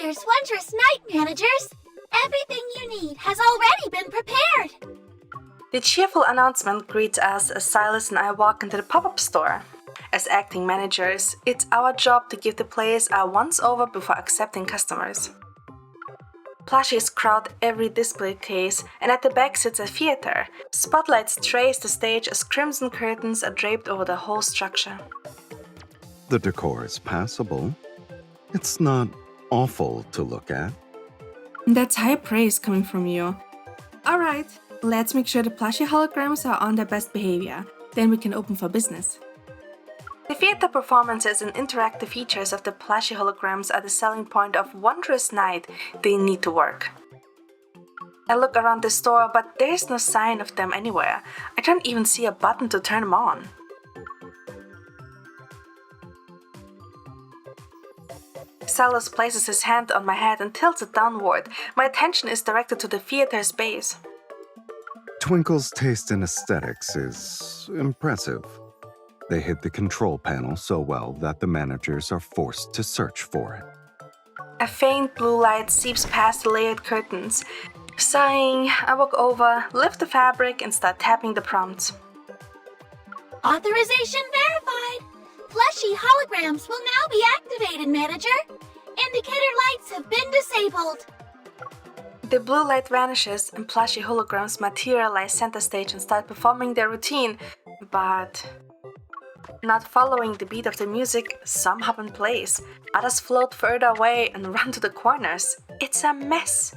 Theater's wondrous night, managers! Everything you need has already been prepared! The cheerful announcement greets us as Sylus and I walk into the pop-up store. As acting managers, it's our job to give the players a once-over before accepting customers. Plushies crowd every display case, and at the back sits a theater. Spotlights trace the stage as crimson curtains are draped over the whole structure. The decor is passable. It's not awful to look at. That's high praise coming from you. Alright, let's make sure the plushie holograms are on their best behavior. Then we can open for business. The theater performances and interactive features of the plushie holograms are the selling point of Wondrous Night. They need to work. I look around the store, but there's no sign of them anywhere. I don't even see a button to turn them on. Sylus places his hand on my head and tilts it downward. My attention is directed to the theater's base. Twinkle's taste in aesthetics is impressive. They hid the control panel so well that the managers are forced to search for it. A faint blue light seeps past the layered curtains. Sighing, I walk over, lift the fabric, and start tapping the prompts. Authorization verified! Plushie holograms will now be activated, manager! Indicator lights have been disabled! The blue light vanishes and plushie holograms materialize center stage and start performing their routine, but not following the beat of the music, some hop in place, others float further away and run to the corners. It's a mess.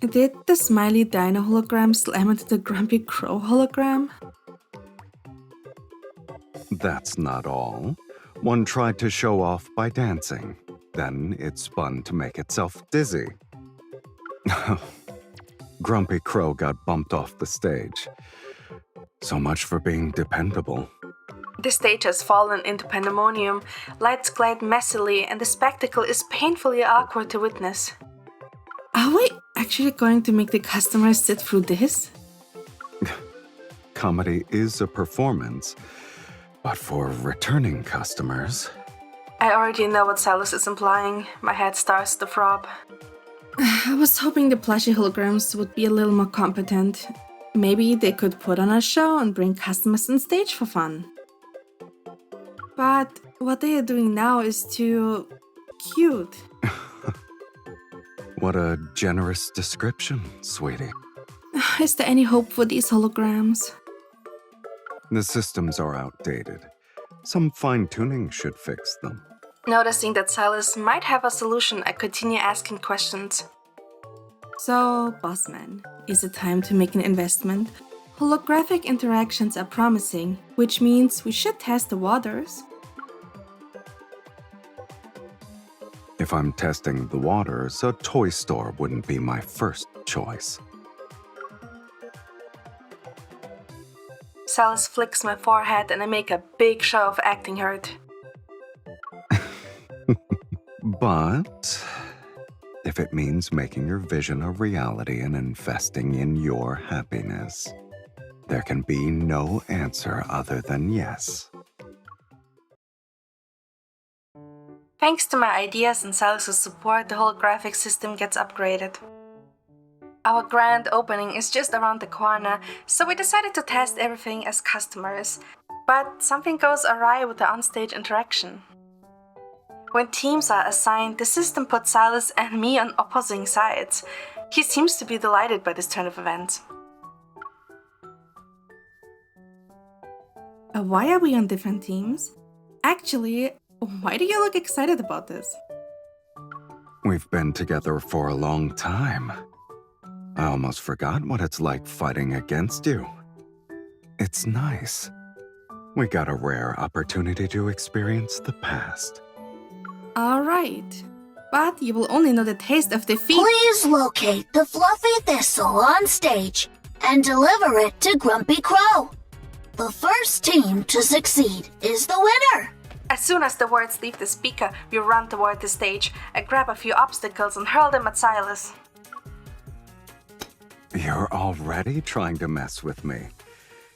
Did the smiley dino hologram slam into the grumpy crow hologram? That's not all. One tried to show off by dancing. Then it spun to make itself dizzy. Grumpy Crow got bumped off the stage. So much for being dependable. The stage has fallen into pandemonium, lights glide messily, and the spectacle is painfully awkward to witness. Are we actually going to make the customers sit through this? Comedy is a performance, but for returning customers... I already know what Sylus is implying. My head starts to throb. I was hoping the plushie holograms would be a little more competent. Maybe they could put on a show and bring customers on stage for fun. But what they are doing now is too cute. What a generous description, sweetie. Is there any hope for these holograms? The systems are outdated. Some fine-tuning should fix them. Noticing that Sylus might have a solution, I continue asking questions. So, bossman, is it time to make an investment? Holographic interactions are promising, which means we should test the waters. If I'm testing the waters, a toy store wouldn't be my first choice. Sylus flicks my forehead and I make a big show of acting hurt. But if it means making your vision a reality and investing in your happiness, there can be no answer other than yes. Thanks to my ideas and Sylus' support, the holographic system gets upgraded. Our grand opening is just around the corner, so we decided to test everything as customers. But something goes awry with the onstage interaction. When teams are assigned, the system puts Sylus and me on opposing sides. He seems to be delighted by this turn of events. Why are we on different teams? Actually, why do you look excited about this? We've been together for a long time. I almost forgot what it's like fighting against you. It's nice. We got a rare opportunity to experience the past. Alright, but you will only know the taste of defeat. Please locate the fluffy thistle on stage and deliver it to Grumpy Crow. The first team to succeed is the winner. As soon as the words leave the speaker, we run toward the stage. I grab a few obstacles and hurl them at Sylus. You're already trying to mess with me.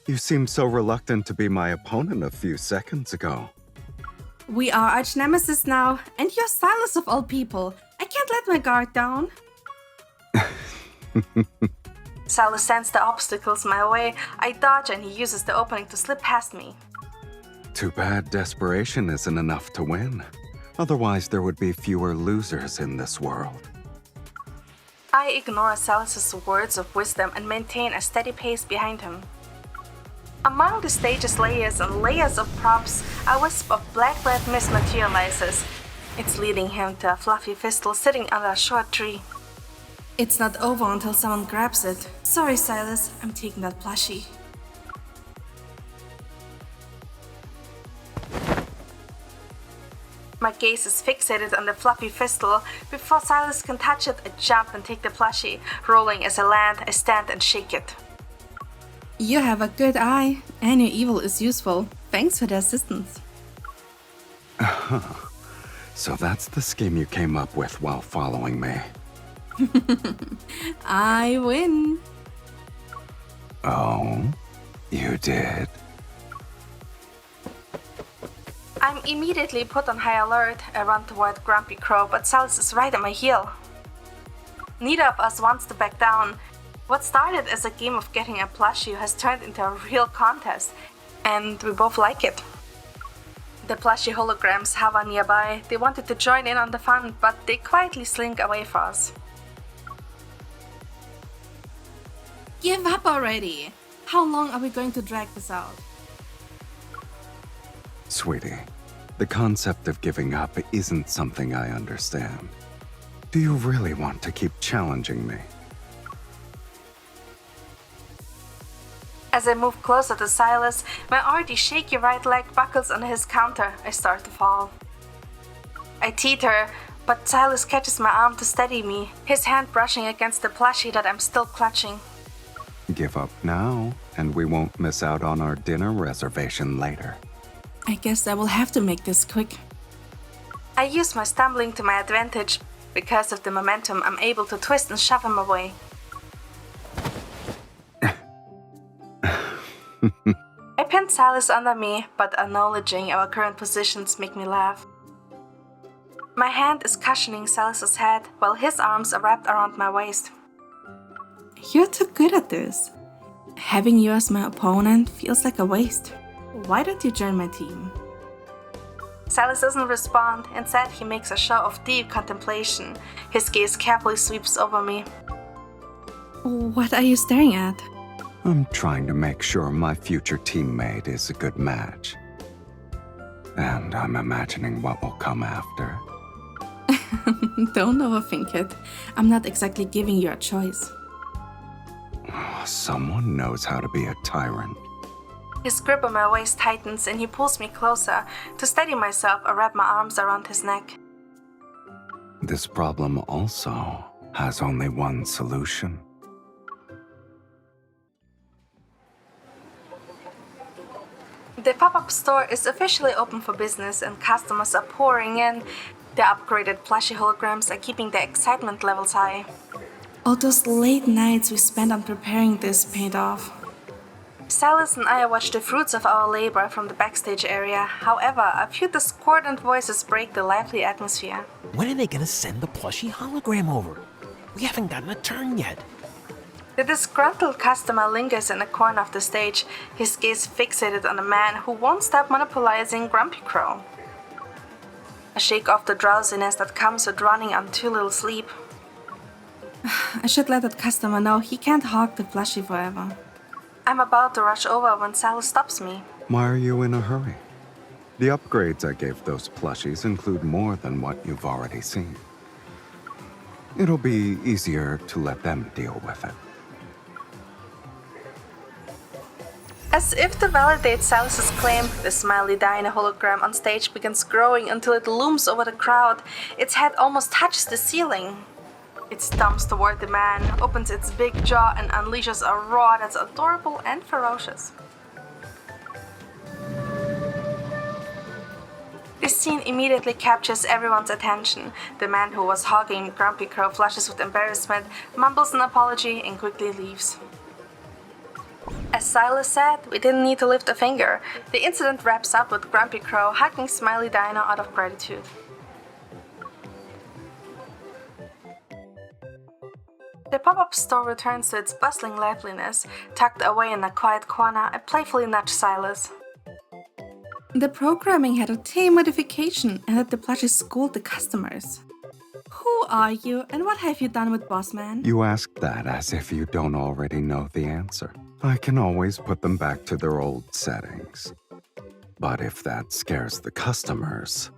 You seemed so reluctant to be my opponent a few seconds ago. We are arch nemesis now, and you're Sylus of all people. I can't let my guard down. Sylus sends the obstacles my way. I dodge and he uses the opening to slip past me. Too bad desperation isn't enough to win. Otherwise, there would be fewer losers in this world. I ignore Sylus's words of wisdom and maintain a steady pace behind him. Among the stage's layers and layers of props, a wisp of black-red mist materializes. It's leading him to a fluffy fistle sitting under a short tree. It's not over until someone grabs it. Sorry, Sylus, I'm taking that plushie. My gaze is fixated on the fluffy fistle. Before Sylus can touch it, I jump and take the plushie. Rolling as I land, I stand and shake it. You have a good eye, and your evil is useful. Thanks for the assistance. So that's the scheme you came up with while following me. I win. Oh, you did? I'm immediately put on high alert. I run toward Grumpy Crow, but Sylus is right at my heel. Neither of us wants to back down. What started as a game of getting a plushie has turned into a real contest, and we both like it. The plushie holograms hover nearby. They wanted to join in on the fun, but they quietly slink away from us. Give up already! How long are we going to drag this out? Sweetie, the concept of giving up isn't something I understand. Do you really want to keep challenging me? As I move closer to Sylus, my already shaky right leg buckles under his counter. I start to fall. I teeter, but Sylus catches my arm to steady me, his hand brushing against the plushie that I'm still clutching. Give up now, and we won't miss out on our dinner reservation later. I guess I will have to make this quick. I use my stumbling to my advantage. Because of the momentum, I'm able to twist and shove him away. I pin Sylus under me, but acknowledging our current positions make me laugh. My hand is cushioning Sylus's head, while his arms are wrapped around my waist. You're too good at this. Having you as my opponent feels like a waste. Why don't you join my team? Sylus doesn't respond. Instead, he makes a show of deep contemplation. His gaze carefully sweeps over me. What are you staring at? I'm trying to make sure my future teammate is a good match. And I'm imagining what will come after. Don't overthink it. I'm not exactly giving you a choice. Someone knows how to be a tyrant. His grip on my waist tightens and he pulls me closer. To steady myself, I wrap my arms around his neck. This problem also has only one solution. The pop-up store is officially open for business and customers are pouring in. The upgraded plushie holograms are keeping the excitement levels high. All those late nights we spent on preparing this paid off. Sylus and I watch the fruits of our labor from the backstage area. However, a few discordant voices break the lively atmosphere. When are they gonna send the plushie hologram over? We haven't gotten a turn yet. The disgruntled customer lingers in a corner of the stage, his gaze fixated on a man who won't stop monopolizing Grumpy Crow. I shake off the drowsiness that comes with running on too little sleep. I should let that customer know he can't hog the plushie forever. I'm about to rush over when Sylus stops me. Why are you in a hurry? The upgrades I gave those plushies include more than what you've already seen. It'll be easier to let them deal with it. As if to validate Sylus's claim, the smiley Diana hologram on stage begins growing until it looms over the crowd. Its head almost touches the ceiling. It stomps toward the man, opens its big jaw and unleashes a roar that's adorable and ferocious. This scene immediately captures everyone's attention. The man who was hogging Grumpy Crow flushes with embarrassment, mumbles an apology and quickly leaves. As Sylus said, we didn't need to lift a finger. The incident wraps up with Grumpy Crow hugging Smiley Dino out of gratitude. The pop-up store returns to its bustling liveliness. Tucked away in a quiet corner, I playfully nudge Sylus. The programming had a tame modification and that the plushies schooled the customers. Who are you and what have you done with Bossman? You ask that as if you don't already know the answer. I can always put them back to their old settings. But if that scares the customers...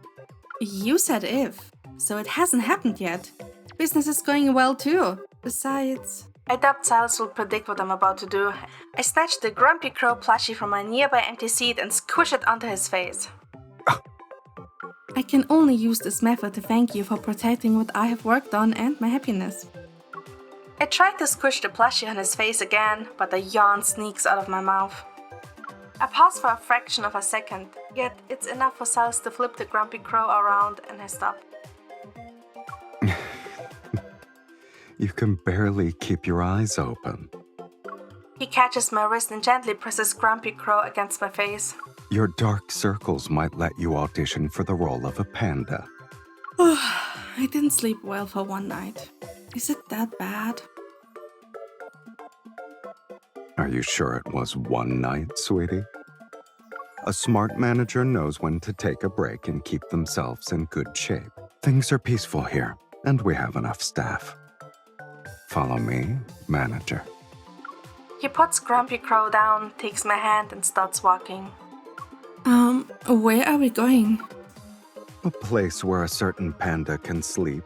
You said if, so it hasn't happened yet. Business is going well too. Besides... I doubt Sylus will predict what I'm about to do. I snatch the Grumpy Crow plushie from a nearby empty seat and squish it onto his face. I can only use this method to thank you for protecting what I have worked on and my happiness. I tried to squish the plushie on his face again, but a yawn sneaks out of my mouth. I pause for a fraction of a second, yet it's enough for Sylus to flip the Grumpy Crow around and I stop. You can barely keep your eyes open. He catches my wrist and gently presses Grumpy Crow against my face. Your dark circles might let you audition for the role of a panda. I didn't sleep well for one night. Is it that bad? Are you sure it was one night, sweetie? A smart manager knows when to take a break and keep themselves in good shape. Things are peaceful here, and we have enough staff. Follow me, manager. He puts Grumpy Crow down, takes my hand and starts walking. Where are we going? A place where a certain panda can sleep.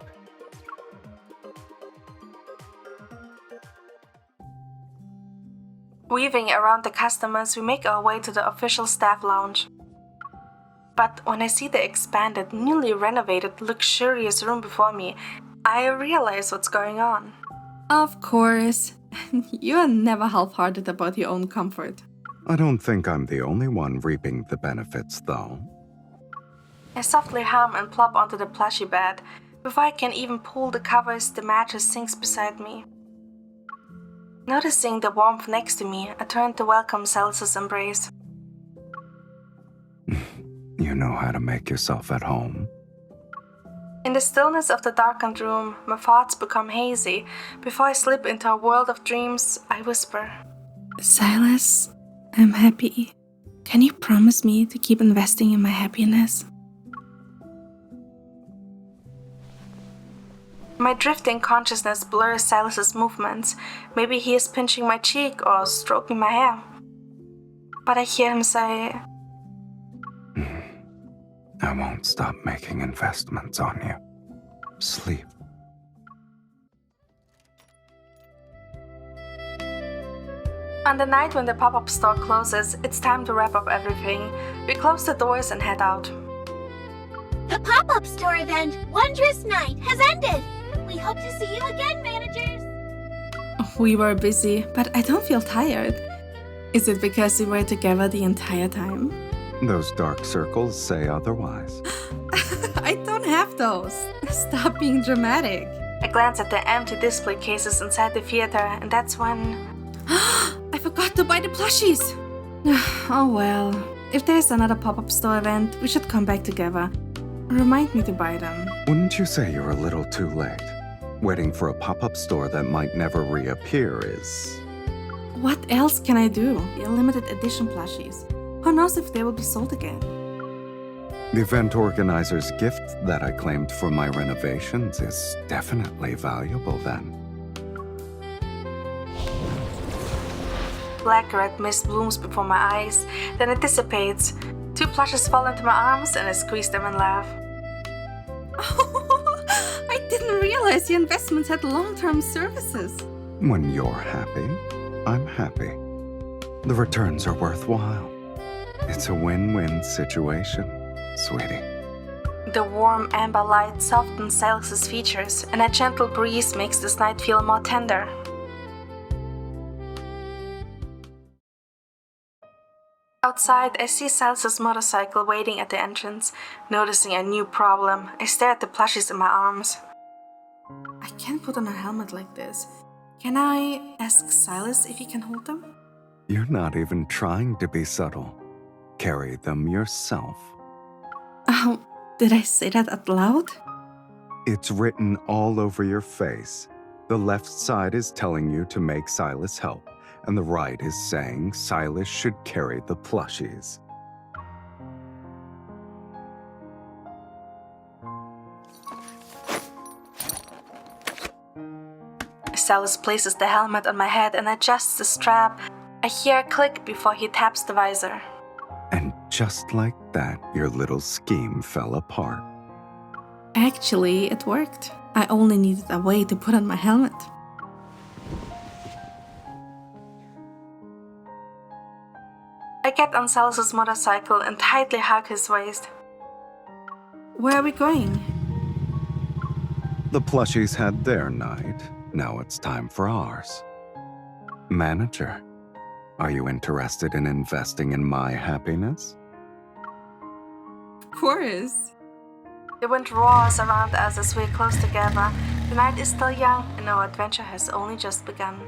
Weaving around the customers, we make our way to the official staff lounge. But when I see the expanded, newly renovated, luxurious room before me, I realize what's going on. Of course. You are never half-hearted about your own comfort. I don't think I'm the only one reaping the benefits, though. I softly hum and plop onto the plushy bed. Before I can even pull the covers, the mattress sinks beside me. Noticing the warmth next to me, I turn to welcome Sylus's embrace. You know how to make yourself at home. In the stillness of the darkened room, my thoughts become hazy. Before I slip into a world of dreams, I whisper. Sylus, I'm happy. Can you promise me to keep investing in my happiness? My drifting consciousness blurs Sylus's movements. Maybe he is pinching my cheek or stroking my hair. But I hear him say, I won't stop making investments on you. Sleep. On the night when the pop-up store closes, it's time to wrap up everything. We close the doors and head out. The pop-up store event, Wondrous Night, has ended. We hope to see you again, managers. We were busy, but I don't feel tired. Is it because we were together the entire time? Those dark circles say otherwise. I don't have those. Stop being dramatic. I glance at the empty display cases inside the theater, and that's when... I forgot to buy the plushies. Oh well. If there's another pop-up store event, we should come back together. Remind me to buy them. Wouldn't you say you're a little too late? Waiting for a pop-up store that might never reappear is... What else can I do? The limited edition plushies. Who knows if they will be sold again? The event organizer's gift that I claimed for my renovations is definitely valuable then. Black-red mist blooms before my eyes, then it dissipates. 2 plushes fall into my arms and I squeeze them and laugh. I didn't realize your investments had long-term services. When you're happy, I'm happy. The returns are worthwhile. It's a win-win situation, sweetie. The warm amber light softens Sylus's features, and a gentle breeze makes this night feel more tender. Outside, I see Sylus's motorcycle waiting at the entrance. Noticing a new problem, I stare at the plushies in my arms. I can't put on a helmet like this. Can I ask Sylus if he can hold them? You're not even trying to be subtle. Carry them yourself. Oh, did I say that out loud? It's written all over your face. The left side is telling you to make Sylus help, and the right is saying Sylus should carry the plushies. Sylus places the helmet on my head and adjusts the strap. I hear a click before he taps the visor. And just like that, your little scheme fell apart. Actually, it worked. I only needed a way to put on my helmet. I get on Sylus's motorcycle and tightly hug his waist. Where are we going? The plushies had their night. Now it's time for ours. Manager, are you interested in investing in my happiness? Of course. The wind roars around us as we are close together. The night is still young and our adventure has only just begun.